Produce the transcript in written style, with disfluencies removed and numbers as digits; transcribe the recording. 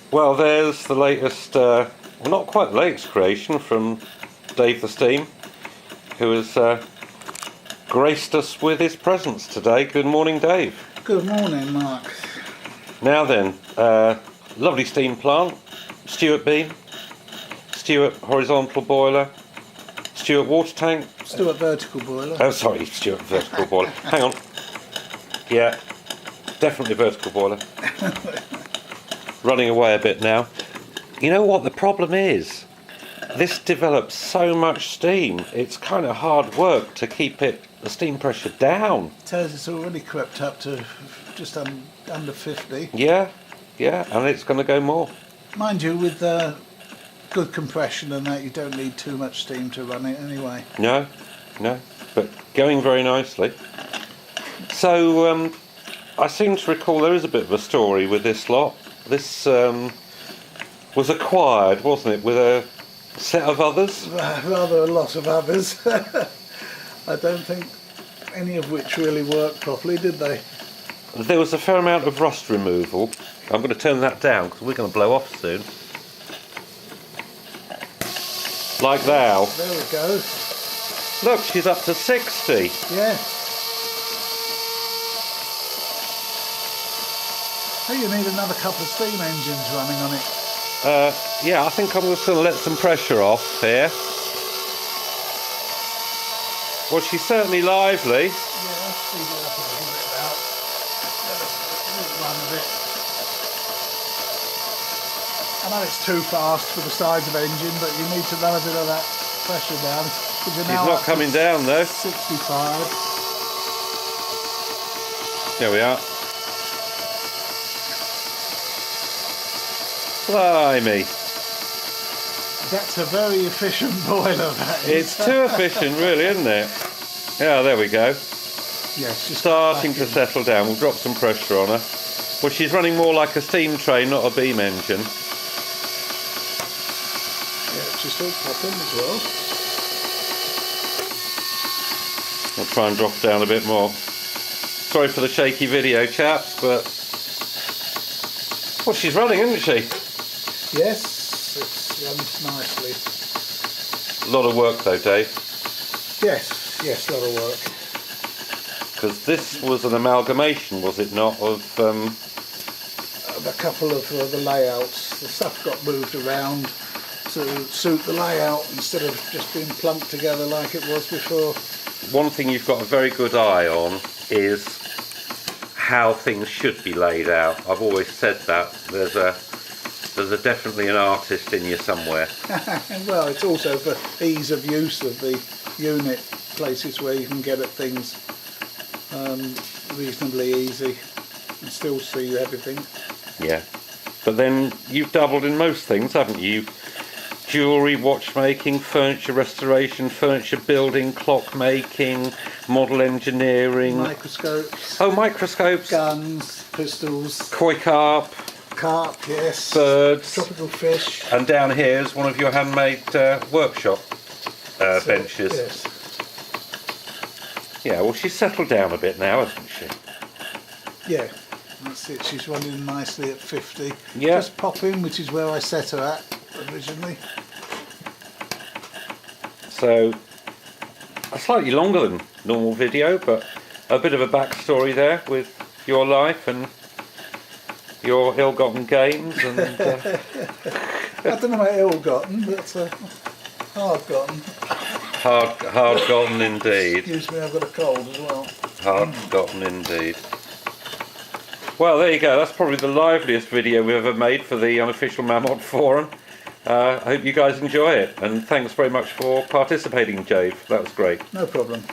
Well, there's the latest, well, not quite the latest creation from Dave the Steam, who has graced us with his presence today. Good morning, Dave. Good morning, Mark. Now then, lovely steam plant, Stuart beam, Stuart horizontal boiler, Stuart water tank. Stuart vertical boiler. Oh, sorry, Stuart vertical boiler. Hang on. Yeah, definitely vertical boiler. Running away a bit now. You know what the problem is? This develops so much steam, it's kind of hard work to keep the steam pressure down. Tells it's already crept up to just under 50. Yeah, and it's going to go more. Mind you, with good compression and that, you don't need too much steam to run it anyway. No, but going very nicely. So, I seem to recall there is a bit of a story with this lot. This was acquired, wasn't it, with a set of others? Rather a lot of others. I don't think any of which really worked properly, did they? There was a fair amount of rust removal. I'm going to turn that down because we're going to blow off soon. Like thou. There we go. Look, she's up to 60. Yeah. Hey, you need another couple of steam engines running on it. Yeah, I think I'm just going to let some pressure off here. Well, she's certainly lively. Yeah, let's speed it up a little bit now. Let it run a bit. I know it's too fast for the size of engine, but you need to run a bit of that pressure down. She's not coming down though. 65. There we are. Blimey. That's a very efficient boiler, that is. It's too efficient, really, isn't it? Yeah, there we go. Yes, just starting to settle down. We'll drop some pressure on her. Well, she's running more like a steam train, not a beam engine. Yeah, she's still popping as well. I'll try and drop her down a bit more. Sorry for the shaky video, chaps, but... Well, she's running, isn't she? Yes, it runs nicely. A lot of work though, Dave. Yes, a lot of work. Because this was an amalgamation, was it not, of... A couple of the layouts. The stuff got moved around to suit the layout instead of just being plunked together like it was before. One thing you've got a very good eye on is how things should be laid out. I've always said that. There's definitely an artist in you somewhere. Well, it's also for ease of use of the unit, places where you can get at things reasonably easy and still see everything. Yeah, but then you've dabbled in most things, haven't you? Jewellery, watchmaking, furniture restoration, furniture building, clock making, model engineering. Microscopes. Oh, microscopes. Guns, pistols. Koi carp. Carp, yes. Birds. Tropical fish. And down here is one of your handmade workshop benches. Yes. Yeah, well, she's settled down a bit now, hasn't she? Yeah, that's it. She's running nicely at 50. Yeah. Just pop in, which is where I set her at originally. So, a slightly longer than normal video, but a bit of a backstory there with your life and your ill-gotten gains. And I don't know about ill-gotten, but hard-gotten. Hard-gotten indeed. Excuse me, I've got a cold as well. Hard-gotten indeed. Well, there you go. That's probably the liveliest video we've ever made for the unofficial Mammoth forum. I hope you guys enjoy it, and thanks very much for participating, Dave. That was great. No problem.